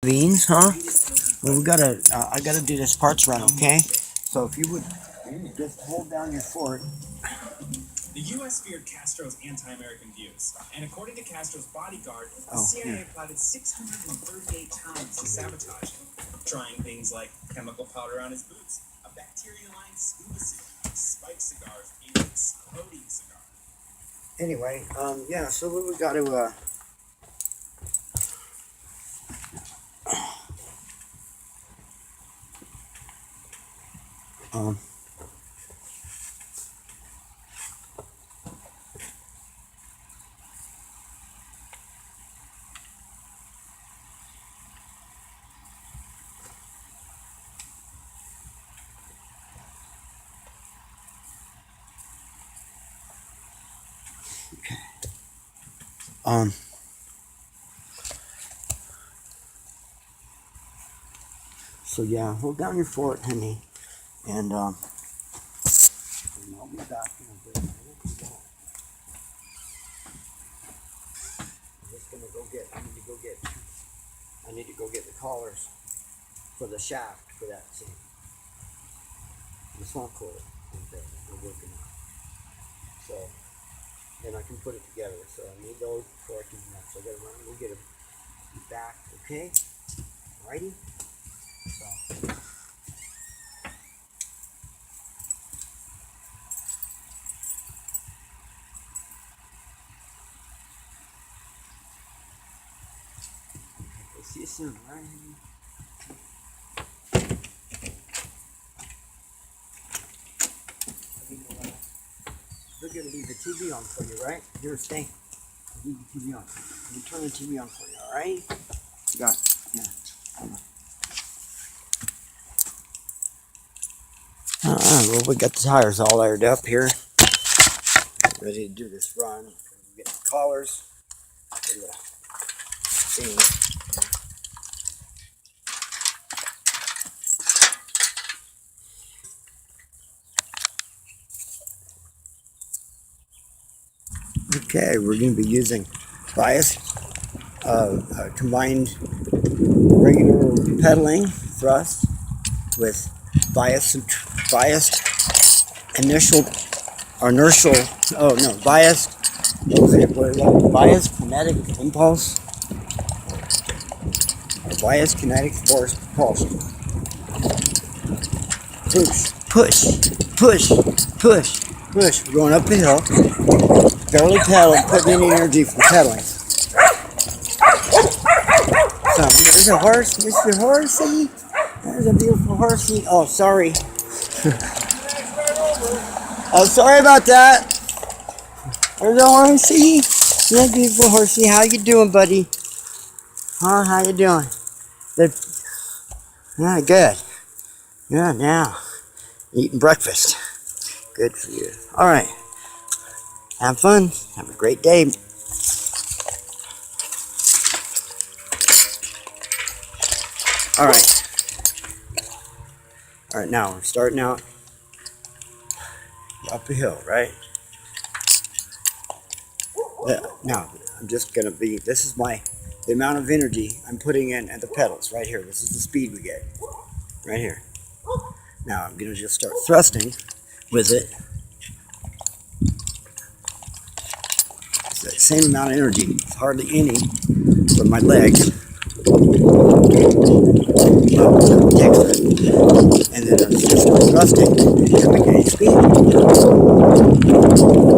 Beans, huh? Well, I gotta do this parts run, okay? So if you would just hold down your fort. The U.S. feared Castro's anti-American views, and according to Castro's bodyguard, the CIA plotted 638 times to sabotage him, trying things like chemical powder on his boots, a bacteria-lined scuba suit, spiked cigars, and exploding cigars. Anyway, yeah, so we got to, so yeah, hold down your fort, honey, and I'll be back in a bit. I'm just gonna go get, I need to go get the collars for the shaft for that thing. The swamp cord that we're working on. So then I can put it together. So I need those before I can do that. So I gotta run, we'll get it back, okay? Alrighty? So we'll see you soon, alright? We're gonna leave the TV on for you, right? Here, stay. I'll leave the TV on. Let me turn the TV on for you, alright? You got it. Yeah. Well, we got the tires all aired up here. Ready to do this run. We get the collars. Thing. Okay, we're going to be using bias, combined regular pedaling thrust with biased inertial, biased kinetic impulse, or biased kinetic force propulsion. Push. We're going up the hill. Barely pedaling, putting any energy from pedaling. So there's a horse, Mr. Horsey. There's a beautiful horsey. Oh, sorry. Oh, sorry about that. There's a horsey. That beautiful horsey. How you doing, buddy? Huh? How you doing? Yeah, good. Yeah, now eating breakfast. Good for you. All right. Have fun. Have a great day. All right, now we're starting out up the hill, right? Now, I'm just going to be, this is the amount of energy I'm putting in at the pedals right here. This is the speed we get right here. Now, I'm going to just start thrusting with it. It's the same amount of energy. It's hardly any for my legs. And then I'm just thrusting to make any speed.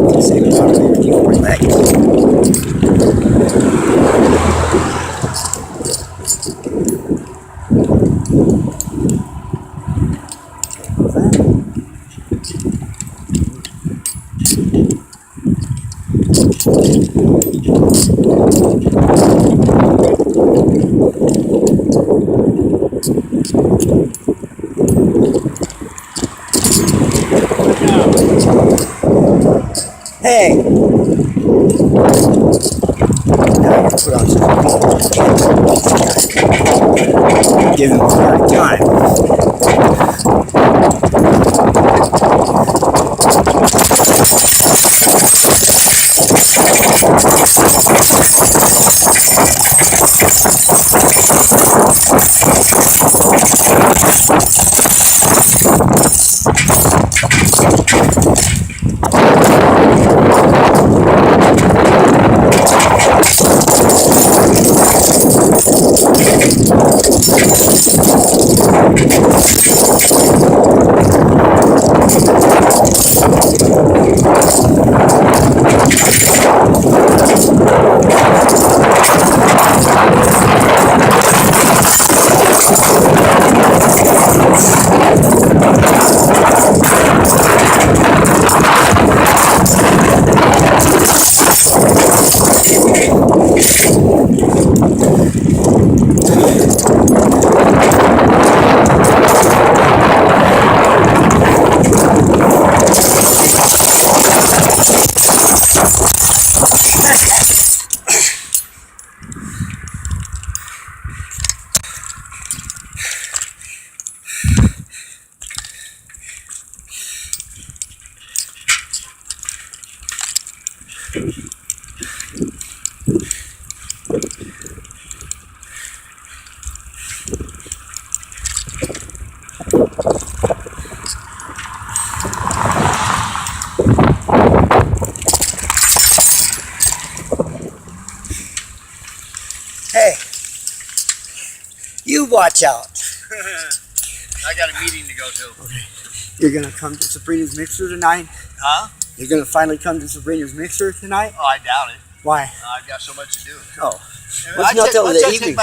It's the same amount of energy for my legs. Hey! Now I can put on some give him a hard time. Hey, you watch out. I got a meeting to go to. Okay. You're gonna come to Sabrina's mixer tonight? Huh? You're gonna finally come to Sabrina's mixer tonight? Oh, I doubt it. Why? I've got so much to do. Oh. Once not till the evening.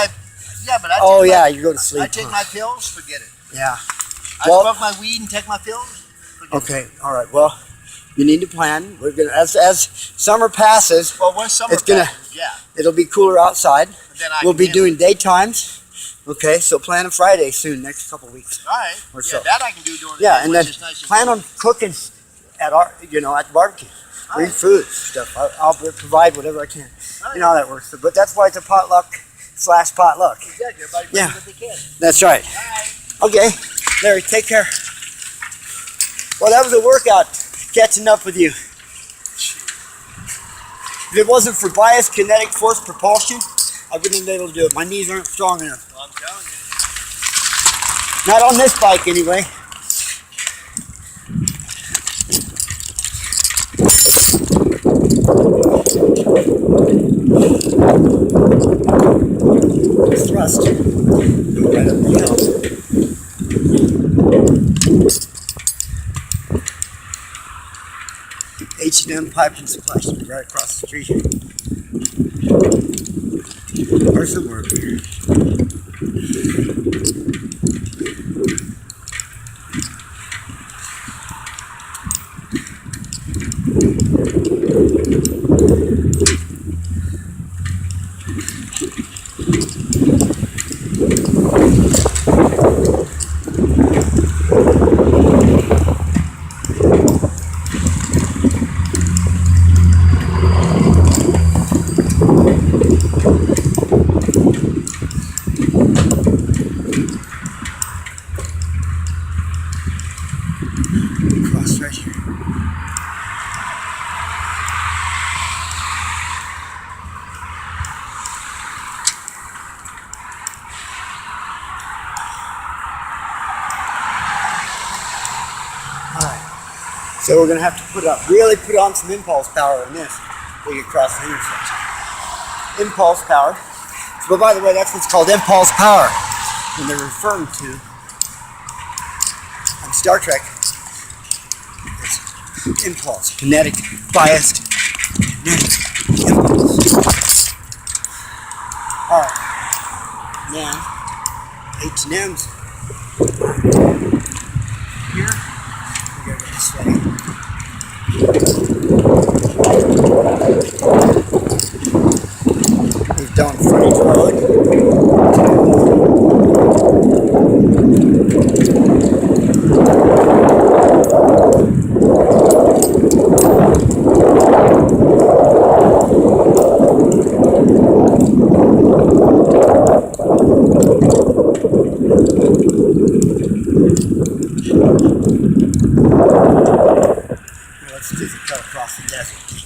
Oh, yeah, you go to sleep. I take my pills, forget it. Yeah. I smoke my weed and take my pills. Okay, all right. Well, you need to plan. We're gonna as summer passes. Well, once summer passes, yeah. It'll be cooler outside. Then We'll be doing daytimes. Okay, so plan a Friday soon, next couple weeks. All right. Or Yeah, so. that I can do during the Yeah, day, and which then is nice and plan cool. on cooking at our, at the barbecue. Bring food stuff. I'll provide whatever I can. You know how that works. But that's why it's a potluck/potluck. Exactly. Everybody brings Yeah. what they can. That's right. All right. Okay, Larry, take care. Well, that was a workout catching up with you. If it wasn't for bias kinetic force propulsion, I wouldn't have been able to do it. My knees aren't strong enough. Well, I'm telling you. Not on this bike, anyway. Thrust. Go right up the hill. H&M Pipe and Supply should be right across the street here. Or somewhere over here. Cross right here. Alright. So we're gonna have to really put on some impulse power in this to get across the intersection. Impulse power. But by the way, that's what's called impulse power. When they're referring to on Star Trek. It's impulse, kinetic, biased, kinetic impulse. Alright. Now, H&M's here. We're going to go this way. We've done frontage road. Let's do the cut across the desert.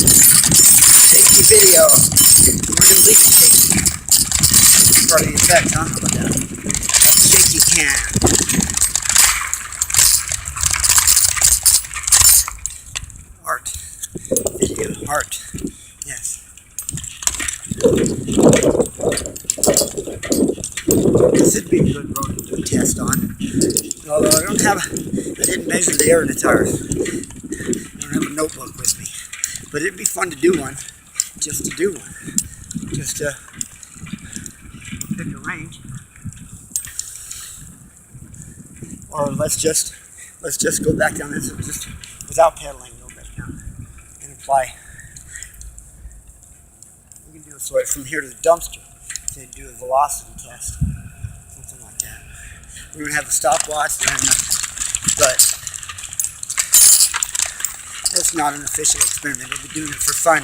Safety video. We're gonna leave it safety. Part of the effect, huh? How about that? Safety cam. this would be a good road to do a test on. Although I didn't measure the air in the tires. I don't have a notebook with me. But it'd be fun to do one. Just to do one. Just to pick a range. Or let's just go back down this just without pedaling, go back down and apply. We can do a sort from here to the dumpster to do a velocity test, something like that. We don't have a stopwatch, but it's not an official experiment. We'll be doing it for fun.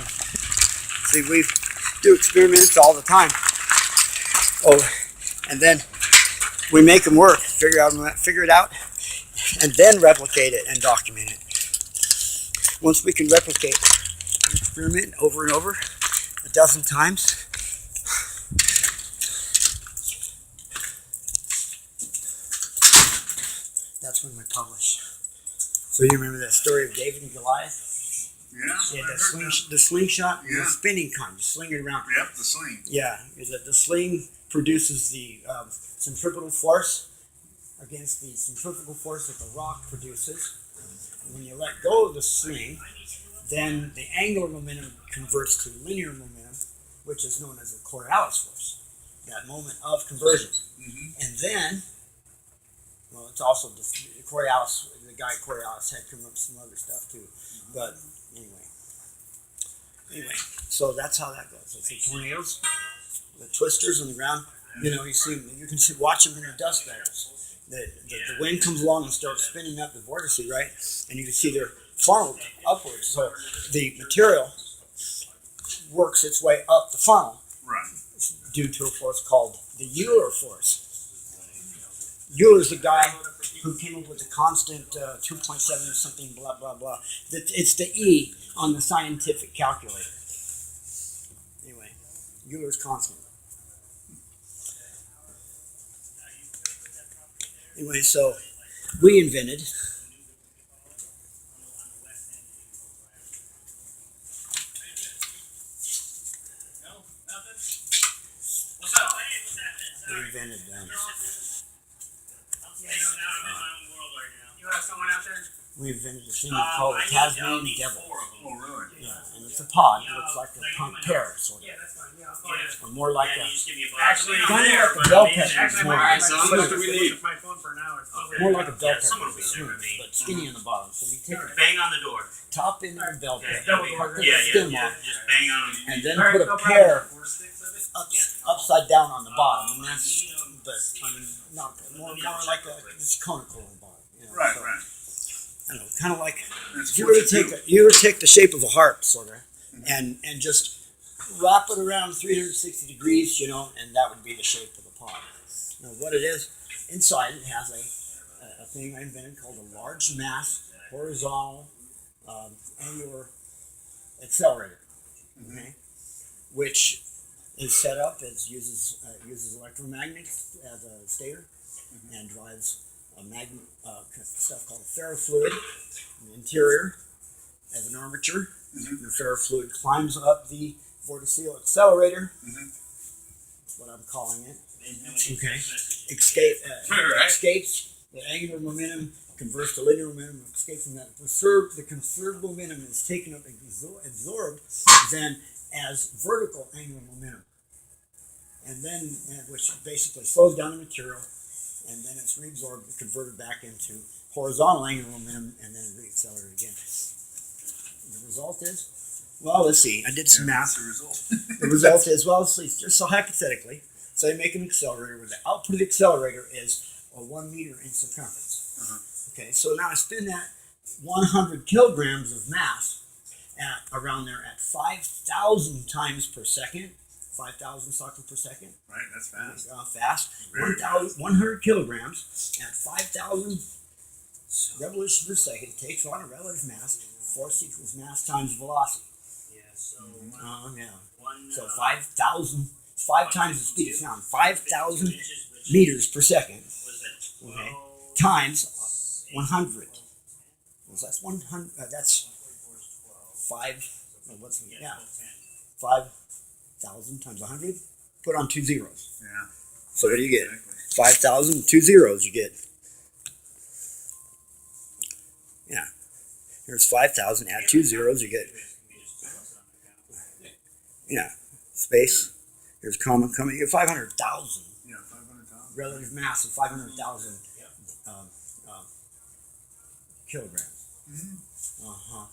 See, we do experiments all the time. Oh, and then we make them work, figure it out, and then replicate it and document it. Once we can replicate an experiment over and over a dozen times, that's when we publish. So you remember that story of David and Goliath? Yeah, He had the slingshot, Yeah. the spinning kind, just sling it around. Yep, the sling. Yeah, the sling produces the centripetal force against the centrifugal force that the rock produces. And when you let go of the sling, then the angular momentum converts to linear momentum, which is known as the Coriolis force, that moment of conversion. And then, well, it's also the Coriolis, the guy Coriolis had come up with some other stuff too. But anyway, so that's how that goes. It's the tornadoes, the twisters on the ground. You know, you can watch them in the dust devils. The wind comes along and starts spinning up the vortice, right? And you can see they're funneled upwards. So the material works its way up the funnel, Right. due to a force called the Euler force. Euler's the guy who came up with the constant 2.7 or something, blah, blah, blah. It's the E on the scientific calculator. Anyway, Euler's constant. Anyway, so we invented we invented a thing called the Tasmanian devil. Oh, really? Yeah, and it's a pod. It looks like a punk pear, sort of. Or more like a Actually, kind of like a bell pepper. Actually, More, my phone for now. more like a bell Yeah, pepper, someone will be there smooth, with me. but skinny on the bottom. So you take a Bang on the door. top end of the bell Yeah, pepper, yeah, cut the yeah, stem yeah. off, Just bang on them. and then put a pear upside down on the bottom, and that's, but I mean, not more like a it's conical on the bottom. You know, Right, so, right. I don't know, kind of like That's if you what were to take the shape of a heart, sort of, and just wrap it around 360 degrees, you know, and that would be the shape of the pod. Now, what it is inside, it has a thing I invented called a large mass horizontal angular accelerator, okay, which is set up. It uses electromagnets as a stator and drives a magnet stuff called a ferrofluid in the interior as an armature. The ferrofluid climbs up the vorticial accelerator. That's what I'm calling it. Okay. Escapes the angular momentum, converts to linear momentum, escapes from that. The conserved momentum is taken up and absorbed then as vertical angular momentum. And then, which basically slows down the material, and then it's reabsorbed and converted back into horizontal angular momentum, and then reaccelerated again. The result is, well, let's see. I did some math. That's the result. The result is, well, let's see, just so hypothetically, so you make an accelerator where the output of the accelerator is 1 meter in circumference. Okay, so now I spin that 100 kilograms of mass at around there at 5,000 times per second. 5,000 cycles per second. Right, that's fast. Fast. 100 kilograms at 5,000 revolutions per second takes on a relative mass. Force equals mass times velocity. Yeah, so So 5,000, 5 times the speed of sound. 5,000 meters per second. Okay. Times 100. So that's 100. That's 5. No, what's the 5,000 times 100. Put on 2 zeros. Yeah. So what do you get? Exactly. 5,000, 2 zeros you get. Yeah. Here's 5,000, add 2 zeros, you get. Yeah. Space. Here's comma, you get 500,000. Yeah, 500,000. Relative mass of 500,000 kilograms. Uh-huh.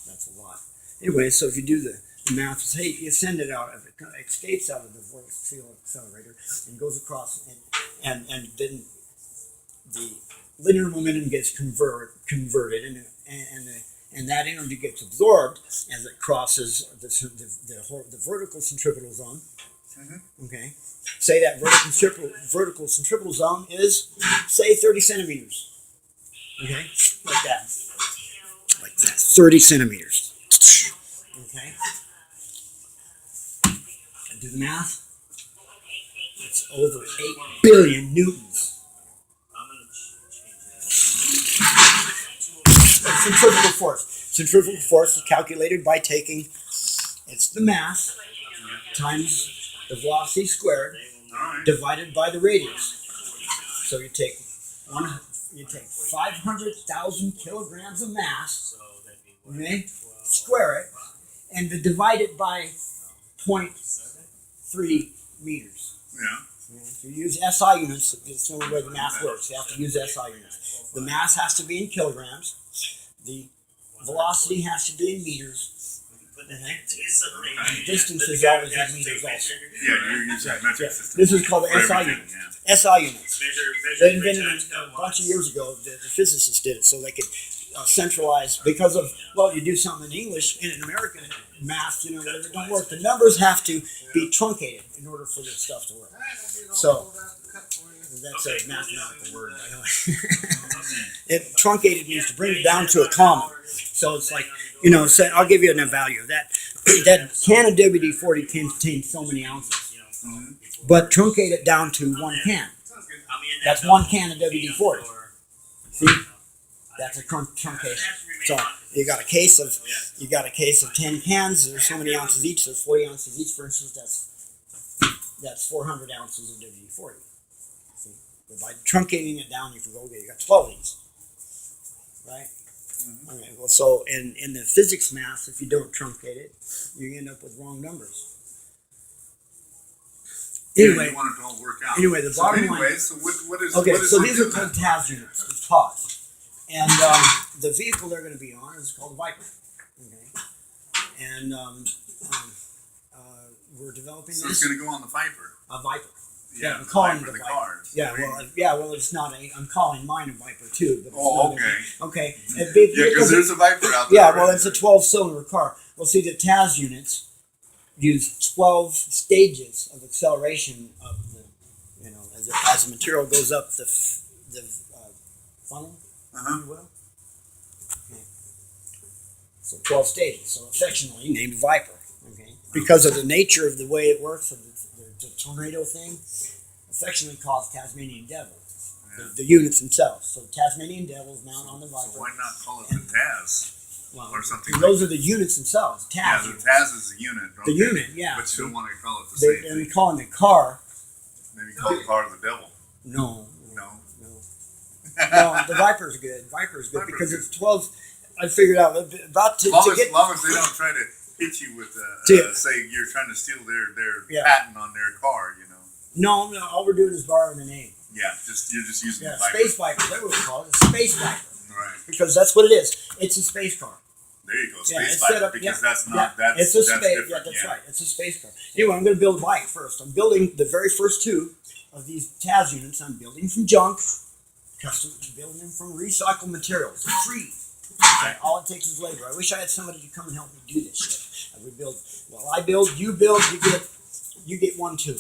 That's a lot. Anyway, so if you do the math, say you send it out, it escapes out of the vortex field accelerator and goes across, and then the linear momentum gets converted, and that energy gets absorbed as it crosses the vertical centripetal zone. Okay, say that vertical centripetal zone is, say, 30 centimeters. Okay, like that, 30 centimeters. Okay, do the math. It's over 8 billion newtons. Centrifugal force. Centrifugal force is calculated by taking, it's the mass times the velocity squared divided by the radius. So you take 500,000 kilograms of mass, okay, square it, and divide it by 0.3 meters. Yeah. So you use SI units. It's the only way the math works. You have to use SI units. The mass has to be in kilograms. The velocity has to be in meters. Okay. And the distance is always in meters also. Yeah, you're using that metric system. This is called the for SI everything, units. yeah. SI units. They invented it a bunch of years ago. The physicists did it so they could centralize, because of, well, you do something in English, in an American math, whatever, it don't work. The numbers have to be truncated in order for this stuff to work. So that's a mathematical word, by the way. It truncated means to bring it down to a common. So it's like, say, I'll give you a value of that. That can of WD-40 contains so many ounces, but truncate it down to 1 can. That's 1 can of WD-40. See, that's a truncation. So you got a case of 10 cans. There's so many ounces each. There's 40 ounces each. For instance, that's 400 ounces of WD-40. See, but by truncating it down, you got 12 of these, right? Okay, well, so in the physics math, if you don't truncate it, you end up with wrong numbers. Anyway, you want it to all work out. Anyway, the bottom line. So what is? Okay, what is so the these are limit? called TAZ units. It's TAZ, and the vehicle they're going to be on is called Viper. Okay, and we're developing So this. it's going to go on the Viper. A Viper. Yeah, I'm calling Viper, it a the Viper. cars. Well, it's not a. I'm calling mine a Viper too. But it's Oh, not okay. Okay. Yeah, because there's a Viper out there. Yeah, well, already. it's a 12-cylinder car. Well, see, the TAZ units use 12 stages of acceleration of the, as the material goes up the funnel, if you will. Okay. So 12 stages. So affectionately named Viper. Okay. Because of the nature of the way it works, of the tornado thing, affectionately called Tasmanian Devil. The units themselves. So Tasmanian Devil is mounted on the Viper. So why not call it the TAZ? Well, Or something those are the units themselves. TAZ. Yeah, the TAZ is the unit. The okay. unit, yeah. But you don't want to call it the They, same and thing. calling the car. Maybe call the car the devil. No. No. No, the Viper's good. Viper's good Viper's because it's 12. I figured out about to long get. as they don't try to hit you with, say you're trying to steal their patent on their car, No, all we're doing is borrowing the name. Yeah, you're just using Yeah, the Viper. Space Viper. That's what we call it. A Space Viper. Right. Because that's what it is. It's a space car. There you go, Yeah, Space it's Viper. set up. Because Yeah, that's not that's it's a that's space. different. Yeah, that's right. It's a space car. Anyway, I'm going to build a bike first. I'm building the very first two of these TAZ units. I'm building from junk, custom, building them from recycled materials, free. Okay, all it takes is labor. I wish I had somebody to come and help me do this shit. I would build. Well, I build. You build. You get one too.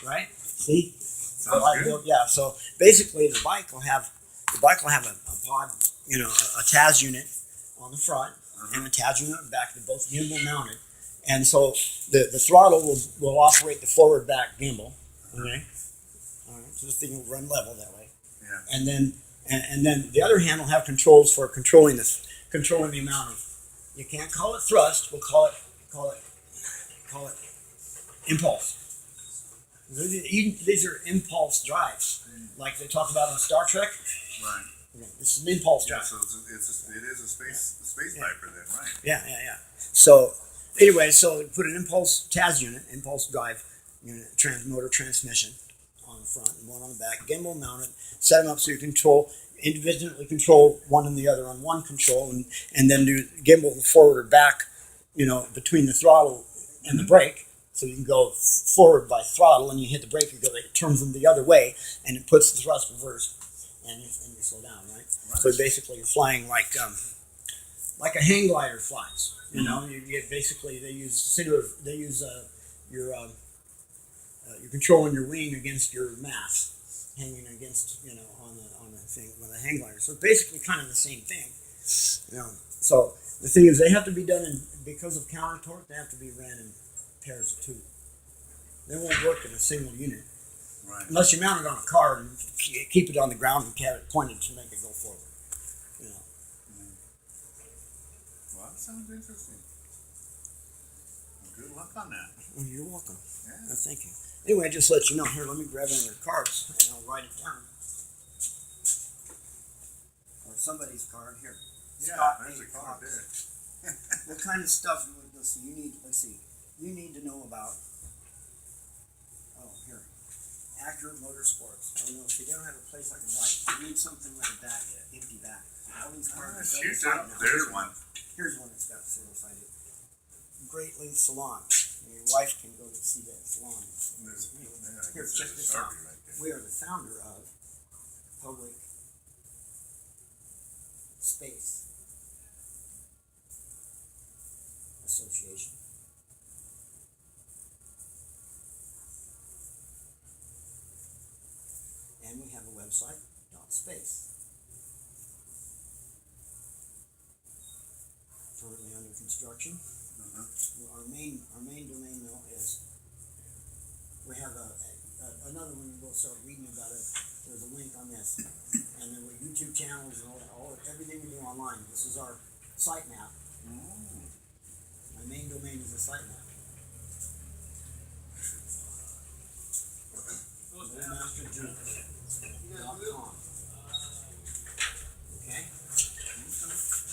Right? See. So I built. Yeah. So basically, the bike will have a pod. A TAZ unit on the front and a TAZ unit on the back. They're both gimbal mounted. And so the throttle will operate the forward back gimbal. Okay. All right. So this thing will run level that way. Yeah. And then the other hand will have controls for controlling the amount of. You can't call it thrust. We'll call it impulse. These are impulse drives, like they talk about on Star Trek. Right. This is an impulse drive. Yeah, so it is a space Viper then, right? Yeah. So anyway, so put an tAZ unit, impulse drive unit, motor transmission on the front and one on the back, gimbal mounted, set them up so you individually control one and the other on one control, and then do gimbal the forward or back, between the throttle and the brake. So you can go forward by throttle, and you hit the brake, it turns them the other way, and it puts the thrust reverse, and you slow down, right? So basically, you're flying like a hang glider flies. You get basically they use you're controlling your wing against your mass, hanging against on the thing with a hang glider. So basically, kind of the same thing. So the thing is, they have to be done because of counter torque. They have to be ran in pairs of two. They won't work in a single unit. Right. Unless you mount it on a car and keep it on the ground and have it pointed to make it go forward. Well, that sounds interesting. Well, good luck on that. Well, you're welcome. Yeah. Thank you. Anyway, just let you know. Here, let me grab one of your cards and I'll write it down. Or somebody's card here. Yeah, Scott there's A. a card Fox. there. What kind of stuff you need to know about? Oh, here. Accurate Motorsports. Oh no, see, they don't have a place I can write. You need something with a back, empty back. All these cards are Shoot, double-sided now. there's one. Here's one that's got single-sided. Great Length Salon. Your wife can go to see that salon. Here, check this out. We are the founder of Public Space Association. And we have a website, .space. Currently under construction. Our main domain though is, we have another one. You go start reading about it. There's a link on this, and there were YouTube channels and everything we do online. This is our site map. My main domain is the site map. MasterJournal.com. Okay.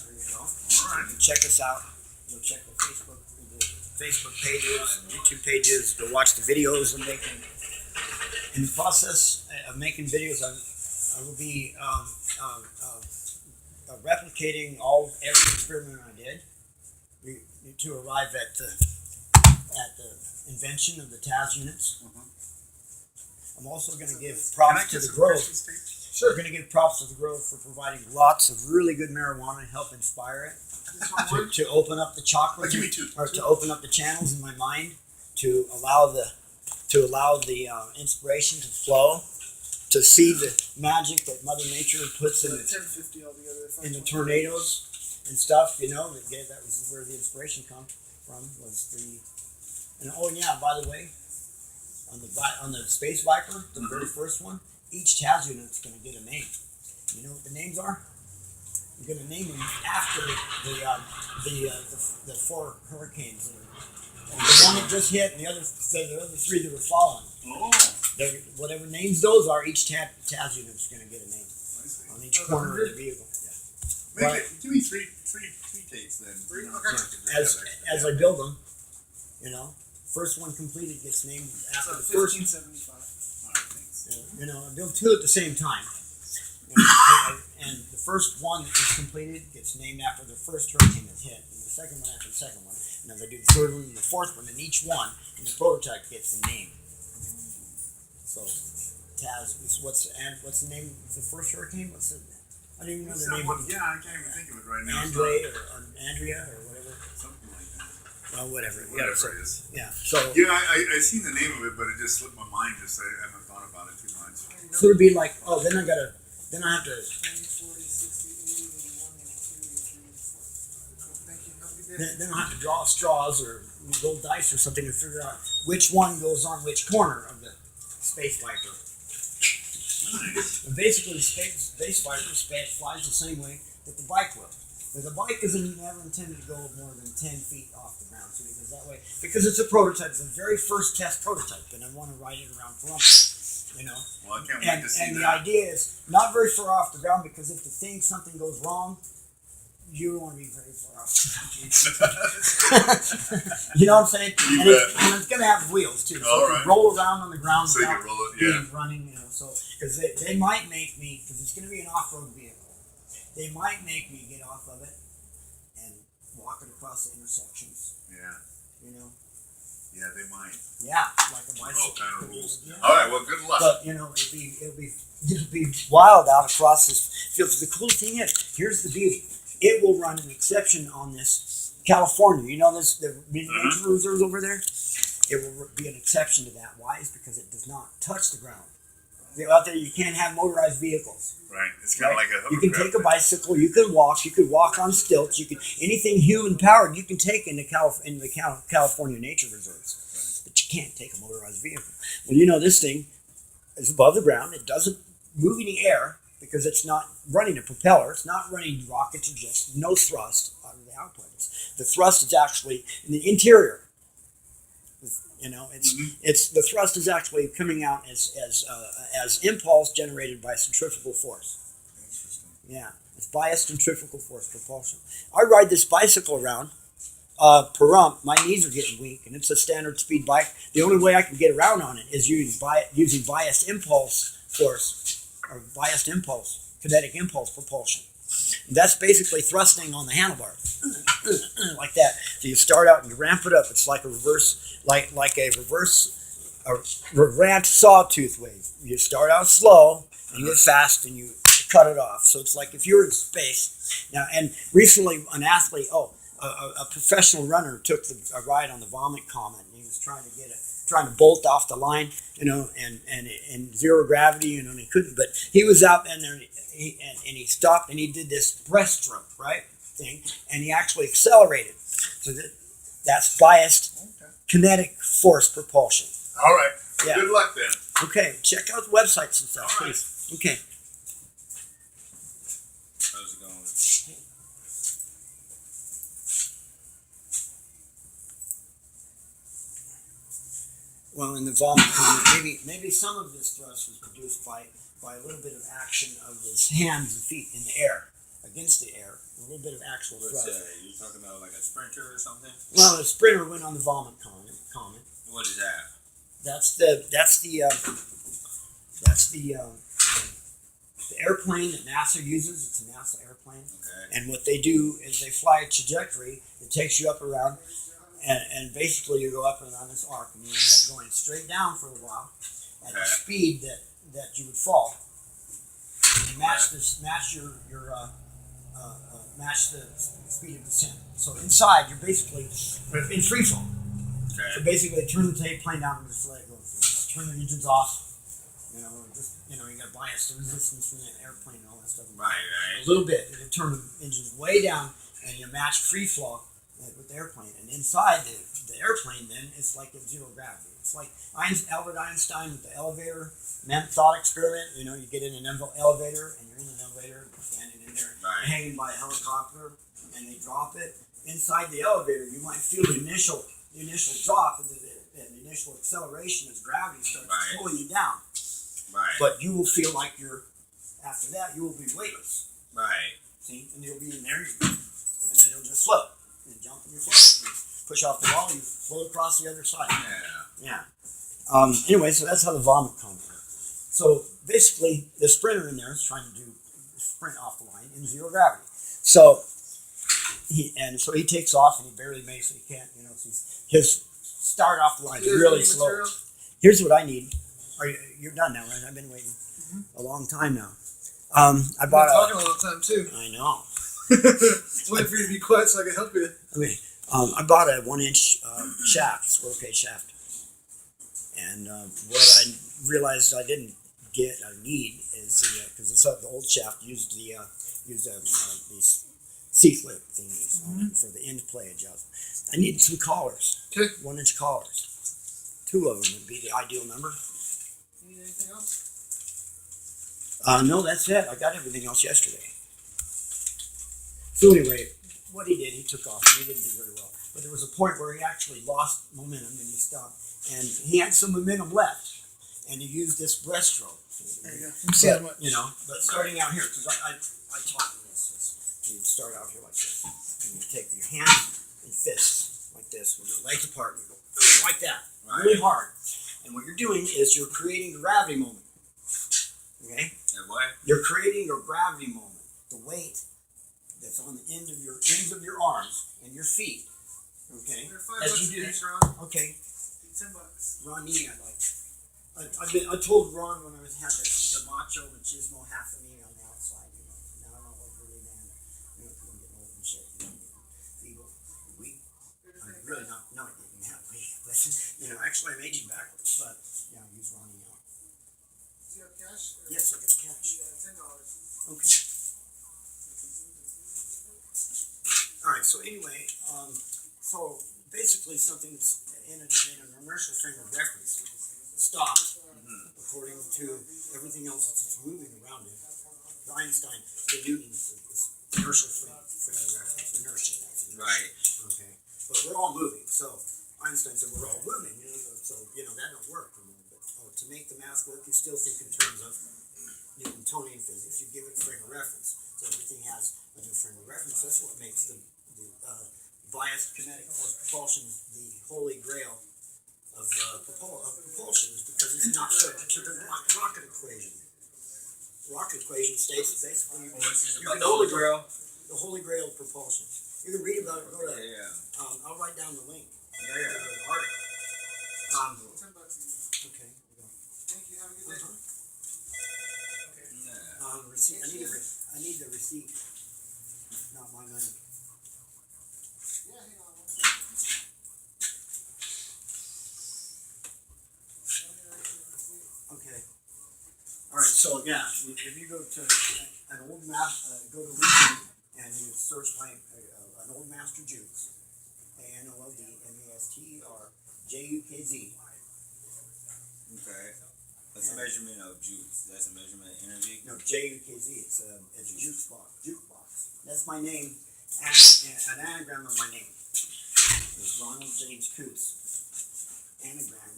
There you go. All right. You can check us out. You'll check the Facebook pages, YouTube pages. Go watch the videos I'm making. In the process of making videos, I will be replicating every experiment I did to arrive at the invention of the tAZ units. I'm also going to give props to the Grove. Sure, going to give props to the Grove for providing lots of really good marijuana to help inspire it, to open up the chakras, Give me two. or to open up the channels in my mind, to allow the inspiration to flow, to see the magic that Mother Nature puts in the tornadoes and stuff. That was where the inspiration come from. And oh yeah, by the way, on the Space Viper, the very first one, each tAZ unit's going to get a name. You know what the names are? You're going to name them after the four hurricanes that and the one that just hit, and the other three that were following. Oh. Whatever names those are, each tAZ unit's going to get a name on each corner of the vehicle. Yeah. Give me three takes then. As I build them, first one completed gets named after the first. 1575. I build two at the same time. And the first one that is completed gets named after the first hurricane that hit, and the second one after the second one. And as I do the third one and the fourth one, and each one in the prototype gets the name. So tAZ is what's the name of the first hurricane? I don't even know the name of it. Yeah, I can't even think of it right now. Andrea or whatever. Something like that. Well, whatever. Whatever it is. Yeah. So Yeah, I seen the name of it, but it just slipped my mind. I haven't thought about it too much. so it'd be like, then I have to. 20, 40, 60, 80, 81, 82, 83, 84. Thank you. Have a good day. Then I'll have to draw straws or roll dice or something to figure out which one goes on which corner of the Space Viper. Nice. And basically, Space Viper flies the same way that the bike will. The bike isn't never intended to go more than 10 feet off the ground, so because that way, because it's a prototype, it's the very first test prototype, and I want to ride it around Columbus, you know. Well, I can't wait to see And that. the idea is not very far off the ground, because if something goes wrong, you don't want to be very far off the ground. You know what I'm saying? You And it's going to have wheels too, so All it can right. roll around on the ground So you without can roll it, being running, you know. So because they might make me, because it's going to be an off-road vehicle, they might make me get off of it and walk it across the intersections. Yeah. You know. Yeah, they might. Yeah, like a bicycle. All kind of rules. Yeah. All right. Well, good luck. But you know, it'll be wild out across this field. The cool thing is, here's the beauty: it will run an exception on this California. You know this the nature reserves over there. It will be an exception to that. Why? Is because it does not touch the ground. Out there, you can't have motorized vehicles. Right. It's kind of like a You can hovercraft. take a bicycle. You can walk. You could walk on stilts. You can anything human powered. You can take in the California nature reserves, but you can't take a motorized vehicle. Well, you know this thing is above the ground. It doesn't move any air because it's not running a propeller. It's not running rockets. Or just no thrust out of the output. The thrust is actually in the interior. You know, it's the thrust is actually coming out as impulse generated by centrifugal force. Interesting. Yeah, it's biased centrifugal force propulsion. I ride this bicycle around per rump. My knees are getting weak, and it's a standard speed bike. The only way I can get around on it is using biased impulse force or biased impulse, kinetic impulse propulsion. And that's basically thrusting on the handlebar, like that. So you start out and you ramp it up. It's like a reverse, rant sawtooth wave. You start out slow and you get fast and you cut it off. So it's like if you're in space now. And recently, an athlete, a professional runner, took a ride on the Vomit Comet. And he was trying to bolt off the line, you know, and zero gravity, you know, and he couldn't. But he was out in there, and he stopped and he did this breaststroke, right, thing, and he actually accelerated. So that's biased kinetic force propulsion. All right. Yeah. Good luck then. Okay, check out the websites and stuff, All right. please. Okay. How's it going? Well, in the Vomit Comet, maybe some of this thrust was produced by a little bit of action of his hands and feet in the air, against the air, a little bit of actual thrust. You're talking about like a sprinter or something? Well, the sprinter went on the Vomit Comet. What is that? That's the airplane that NASA uses. It's a NASA airplane. Okay. And what they do is they fly a trajectory that takes you up around, and basically you go up and around this arc, and you end up going straight down for a while at the speed that you would fall. And you match the speed of descent. So inside, you're basically in free fall. Okay. So basically, turn the plane down and just let it go. Turn the engines off. You know, you got bias to resistance from the airplane and all that stuff. Right. A little bit. You turn the engines way down, and you match free fall with the airplane. And inside the airplane, then it's like a zero gravity. It's like Albert Einstein with the elevator thought experiment. You know, you get in an elevator, and you're in an elevator, and you're standing in there, hanging by a helicopter, and they drop it inside the elevator. You might feel the initial drop and the initial acceleration as gravity starts pulling you down. Right. But you will feel like after that, you will be weightless. Right. See? And you'll be in there, and then you'll just float. And jump and you float. You push off the wall, you float across the other side. Yeah. Anyway, so that's how the Vomit Comet works. So basically, the sprinter in there is trying to sprint off the line in zero gravity. So he takes off, and he barely makes it. He can't, you know, his start off the line is really slow. Material? Here's what I need. You're done now, right? I've been waiting a long time now. I bought talking a long time too. I know. Just waiting for you to be quiet so I can help you. Okay. I bought a 1-inch shaft, squirrel cage shaft, and what I realized I didn't need is because the old shaft used these C-clip thingies on it for the end play adjustment. I needed some collars. Okay. 1-inch collars. 2 of them would be the ideal number. Need anything else? No, that's it. I got everything else yesterday. So anyway, what he did, he took off, and he didn't do very well. But there was a point where he actually lost momentum, and he stopped. And he had some momentum left, and he used this breaststroke. There you go. Let me see how much. You know, but starting out here, because I taught him this. You start out here like this. And you take your hand and fist like this, with your legs apart, and you go like that, really hard. And what you're doing is you're creating a gravity moment. Okay? And what? You're creating a gravity moment. The weight that's on the ends of your arms and your feet. Okay? They're $5 As you do each, that. Ron. Okay. $10. Roni, I told Ron when I had the macho machismo half of me on the outside, you know. Now I don't know what really man, you know, if I'm getting old and shit, you know, getting feeble, weak. I'm really not getting that weak, but you know, actually I'm aging backwards. But yeah, I use Ronnie now. Do you have cash? Or Yes, I got cash. $10. Okay. All right. So anyway, so basically something's in an inertial frame of reference stopped according to everything else that's moving around it. Einstein, the Newton's inertial frame of reference, inertia. That's inertia. Right. Okay. But we're all moving. So Einstein said we're all moving. You know, so you know that don't work. But to make the math work, you still think in terms of Newtonian physics. You give it a frame of reference. So everything has a new frame of reference. That's what makes the biased kinetic force propulsion the holy grail of propulsion, is because it's not subject to the rocket equation. Rocket equation states basically The Holy Grail. the holy grail of propulsion. You can read about it. Go to Yeah. I'll write down the link. Yeah. The article. $10 each. Okay. Here we go. Thank you. Have a good day. Yeah. Receipt. I need the receipt. Not my money. Yeah, hang on one second. Okay. All right. So yeah, if you go to an old map, go to YouTube and you search by an old master Jukes, ANOLDMASTERJUKZ. Okay. That's a measurement of juice. That's a measurement of energy. No, JUKZ. It's a jukebox. That's my name, and an anagram of my name. It's Ronald James Coates. Anagram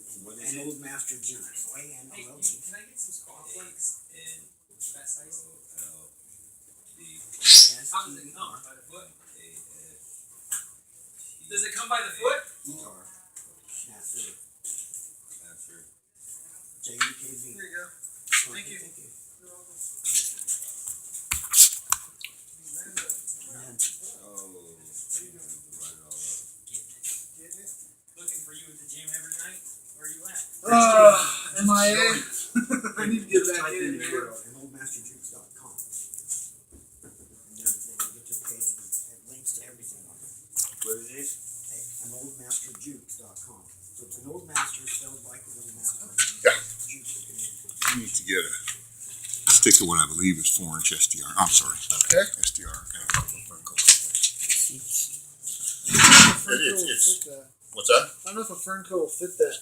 and Old Master Jukes. ANOLD. Can I get some cornflakes? That size? How does it come? By the foot? Does it come by the foot? ER. Master. After. JUKZ. Here you go. Thank you. You're welcome. And Oh. Write it all up. Getting it? Looking for you at the gym every night? Where are you at? MIA. I need to get just back type in, in the man. URL and oldmasterjukes.com. And then you get to the page and it links to everything on it. What is it? An oldmasterjukes.com. So it's an old master spelled like an old master. Yeah. Jukes. You need to get a stick to what I believe is 4-inch SDR. I'm sorry, Okay. SDR. It's what's that? I don't know if a Fernco will fit that.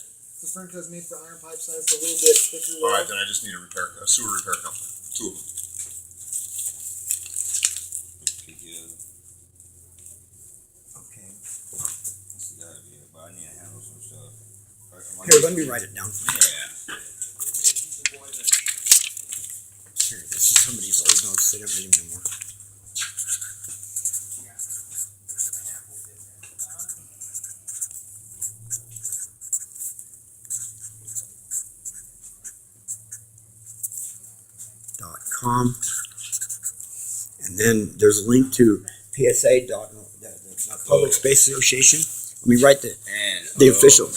The Fernco's made for iron pipe size, so a little bit thicker. All right, then I just need a sewer repair company. 2 of them. Okay. This gotta be it, but I need to handle some stuff. Here, let me write it down. Yeah. Here, this is somebody's old notes. They don't read them anymore. .com, and then there's a link to PSA. The Public Space Association. Let me write the official.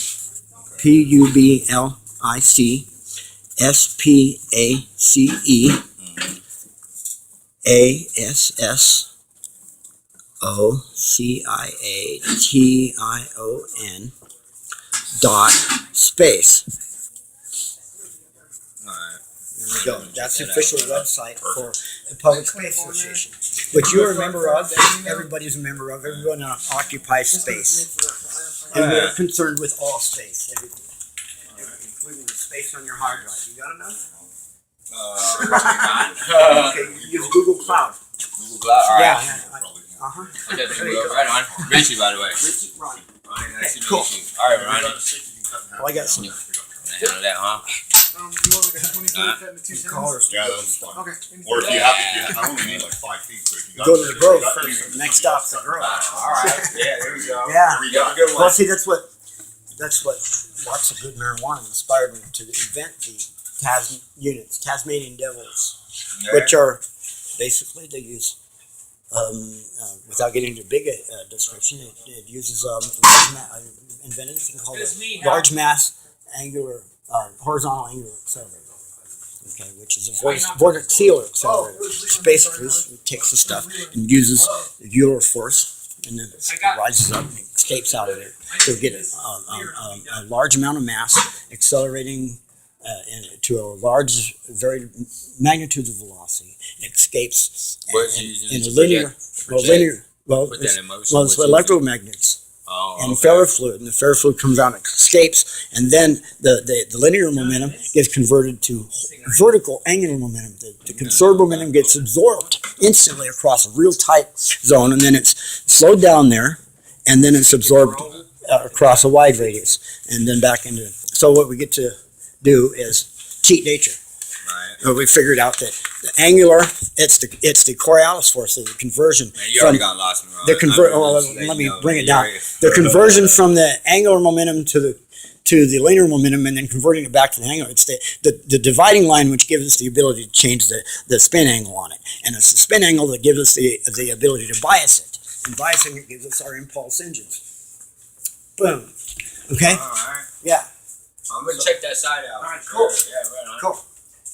PUBLCASPACEASSOCIATION Alright. There we go. That's the official website for the Public Space Association, which you're a member of. Everybody's a member of. Everyone occupies space, and we're concerned with all space, everything, including the space on your hard drive. You got enough? Okay, you use Google Cloud. Google Cloud. Alright. Yeah, Uh-huh. I definitely will. Right on. Richie, by the way. Richie, Ronnie. Ronnie, nice to meet cool. you. All right, Ronnie. Well, I got some Handle that, huh? You want like a 20 foot cut into 2 cents? colors. Yeah, that's fine. Okay. Or if you have to, I only need like 5 feet. So if you got Go to the grove got first. you- Next stop's the grove. All right. Yeah, there we go. Yeah. We got a good Well, one. see, that's what lots of good marijuana inspired me to invent the units, Tasmanian devils, which are basically they use. Without getting into big description, it uses invented a thing called a large mass angular horizontal angular accelerator. Okay, which is a vortex sealer accelerator. Which basically takes the stuff and uses the Euler force, and then it rises up and escapes out of there. So you get a large amount of mass accelerating to a large, very magnitude of velocity. It escapes in a linear. Put that in motion. Well, it's electromagnets and okay. ferrofluid, and the ferrofluid comes out and escapes, and then the linear momentum gets converted to vertical angular momentum. The conserved momentum gets absorbed instantly across a real tight zone, and then it's slowed down there, and then it's absorbed across a wide radius, and then back into. So what we get to do is cheat nature. Right. We figured out that the angular, it's the Coriolis force, so the conversion. Man, you already got lost in Let me bring it down. The conversion from the angular momentum to the linear momentum, and then converting it back to the angular. It's the dividing line which gives us the ability to change the spin angle on it, and it's the spin angle that gives us the ability to bias it, and biasing it gives us our impulse engines. Boom. Okay. All right. Yeah. I'm gonna check that side out. All right, for cool. sure. Yeah, right on. Cool.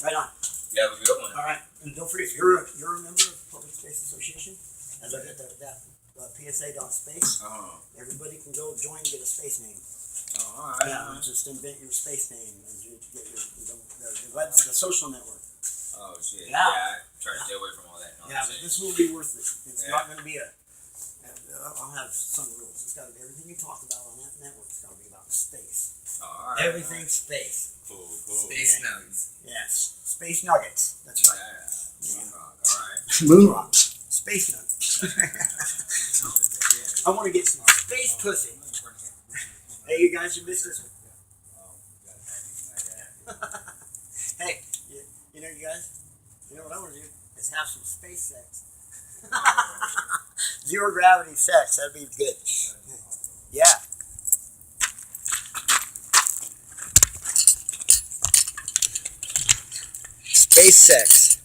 Right on. You have a good one. All right, and don't forget, you're a member of Public Space Association. As I got that PSA.space, everybody can go join and get a space name. Oh, all right. Yeah, just invent your space name and you get the social network. Oh shit. Yeah. Yeah. I try to stay away from all that Yeah, but nonsense. this will be worth it. It's not going to be I'll have some rules. It's got to be everything you talk about on that network. It's got to be about space. All right. Everything space. Cool. Space nuggets. Yes, space nuggets. That's right. Yeah. All right. Moon rock. Space nuggets. I want to get some space pussy. Hey, you guys, you missed this one. Hey, you know, you guys, you know what I want to do is have some space sex. Zero gravity sex. That'd be good. Yeah. Space sex.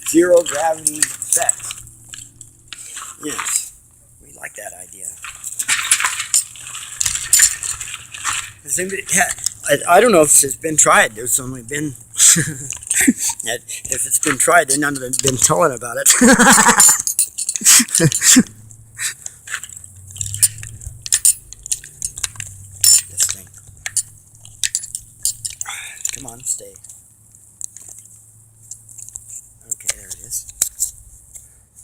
Zero gravity sex. Yes, we like that idea. I don't know if it's been tried. There's only been, if it's been tried, then none of them have been telling about it. This thing. Come on, stay. Okay, there it is.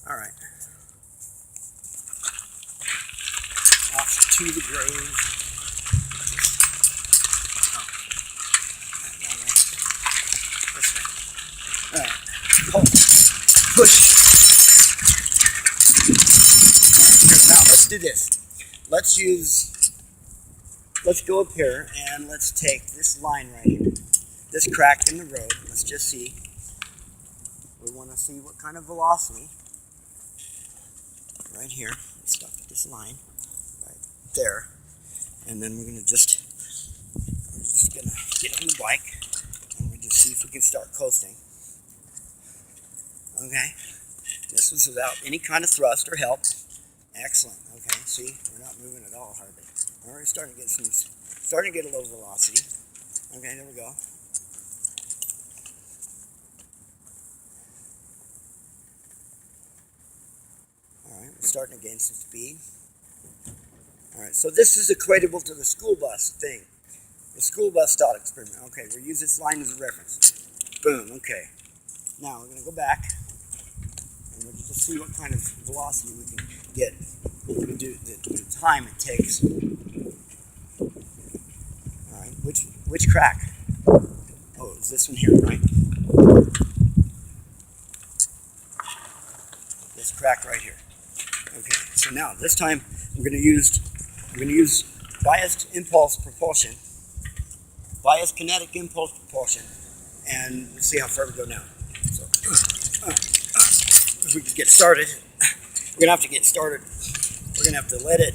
All right. Off to the grave. All right. Pull. Push. All right, now let's do this. Let's go up here and let's take this line right here. This crack in the road. Let's just see. We want to see what kind of velocity. Right here. Let's stop at this line. Right there. And then we're going to just going to get on the bike. And we just see if we can start coasting. Okay. This was without any kind of thrust or help. Excellent. Okay. See, we're not moving at all hardly. We're already starting to get a little velocity. Okay, there we go. All right, we're starting to gain some speed. All right, so this is equatable to the school bus thing. The school bus thought experiment. Okay, we'll use this line as a reference. Boom, okay. Now we're going to go back and we'll just see what kind of velocity we can get. We'll do the time it takes. All right, which crack? Oh, it's this one here, right? This back right here. Okay, so now this time I'm going to use biased impulse propulsion, biased kinetic impulse propulsion, and we'll see how far we go now. So if we can get started, we're going to have to get started. We're going to have to let it.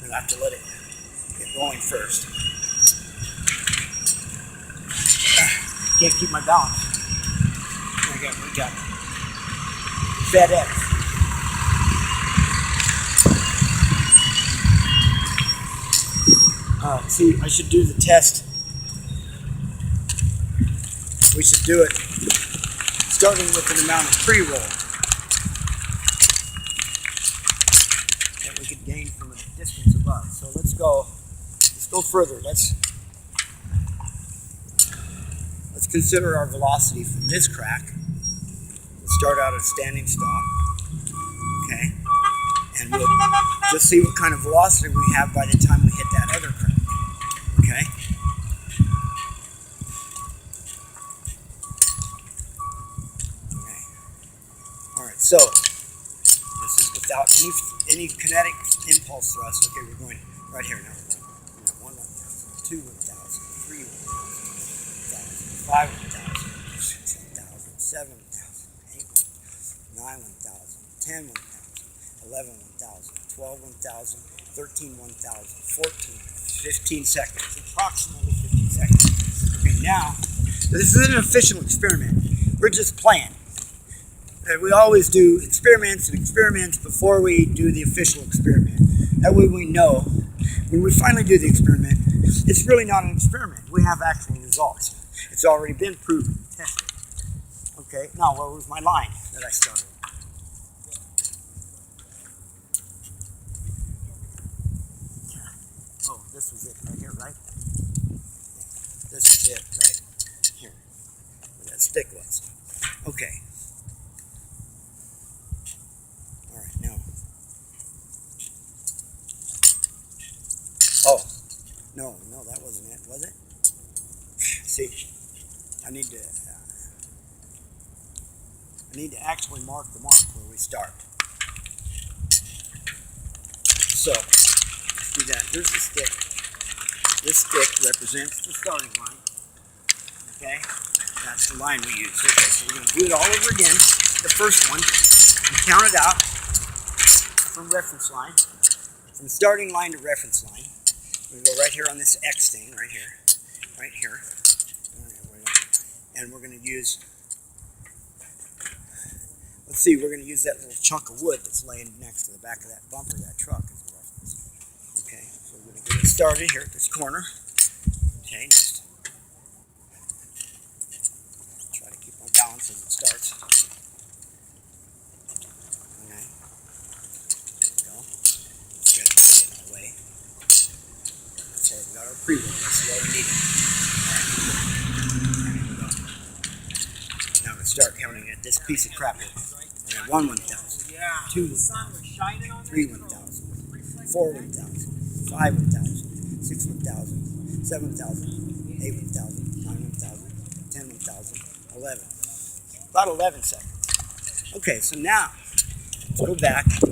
We're going to have to let it get rolling first. Can't keep my balance. We got FedEx. See, I should do the test. We should do it starting with an amount of pre-roll that we could gain from a distance above. So let's go further. Let's consider our velocity from this crack. We'll start out at a standing stop. Okay? And we'll just see what kind of velocity we have by the time we hit that other crack. Okay? Okay. Alright, so this is without any kinetic impulse thrust. Okay, we're going right here now. 1,000, 2,000, 3,000, 4,000, 5,000, 6,000, 7,000, 8,000, 9,000, 10,000, 11,000, 12,000, 13,000, 14, 15 seconds, approximately 15 seconds. Okay, now, this is an official experiment. We're just playing. And we always do experiments before we do the official experiment. That way we know, when we finally do the experiment, it's really not an experiment. We have actual results. It's already been proven, tested. Okay, now where was my line that I started? Oh, this was it right here, right? This is it right here, where that stick was. Okay. All right, now. Oh, no, that wasn't it, was it? See, I need to actually mark the mark where we start. So, let's do that. Here's the stick. This stick represents the starting line. Okay? That's the line we use. Okay, so we're going to do it all over again. The first one, we count it out from reference line, from starting line to reference line. We go right here on this X thing, right here. And we're going to use, let's see, we're going to use that little chunk of wood that's laying next to the back of that bumper of that truck as a reference. Okay, so we're going to get it started here at this corner. Okay, just try to keep my balance as it starts. Okay, there we go. Let's get it in our way. So we got our pre-roll, that's what we need. Now we start counting at this piece of crap here. We got 1 1,000, 2 1,000, 3 1,000, 4 1,000, 5 1,000, 6 1,000, 7 1,000, 8 1,000, 9 1,000, 10 1,000, 11. About 11 seconds. Okay, so now let's go back. Let's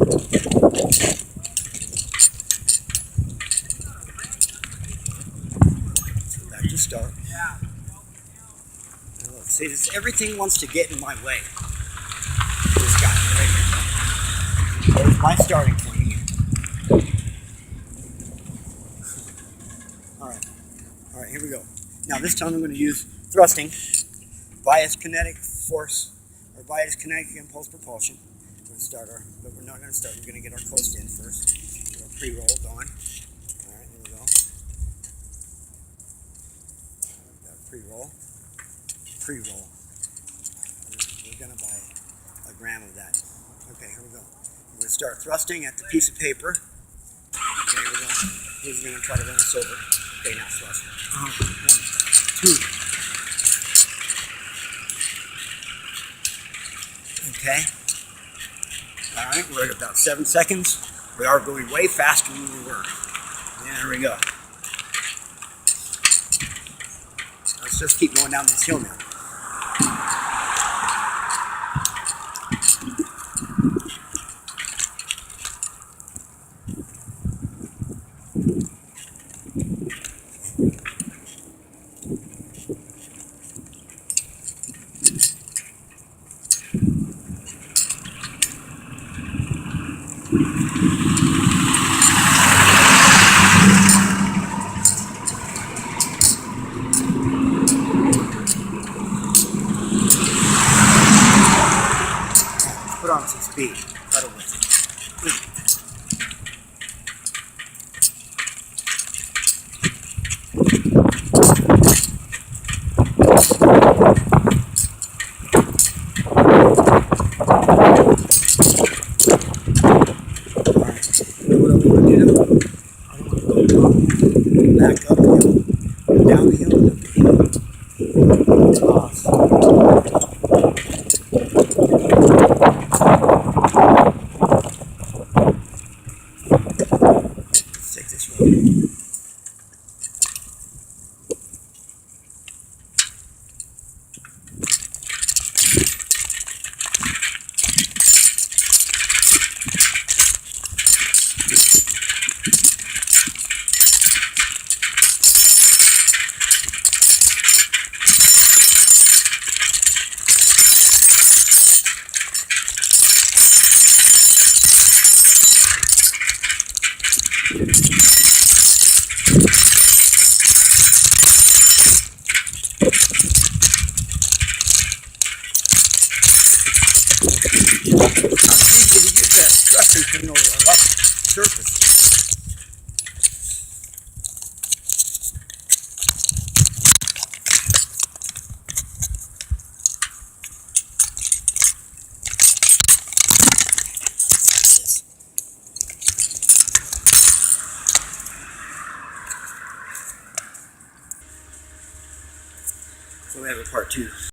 go back to start. See, everything wants to get in my way. This guy right here. There's my starting point again. All right, here we go. Now this time I'm going to use thrusting, biased kinetic force, or biased kinetic impulse propulsion. We're going to start but we're not going to start. We're going to get our coast in first. Get our pre-roll going. All right, there we go. We've got a pre-roll. Pre-roll. We're going to buy a gram of that. Okay, here we go. We're going to start thrusting at the piece of paper. Okay, here we go. He's going to try to run us over. Okay, now thrust. 1, 2. Okay. All right, we're at about 7 seconds. We are going way faster than we were. There we go. Let's just keep going down this hill now. put on some speed. Pedal with it. Back uphill, down the hill, cross. Let's take this road. Over a rough surface. So we have a part 2.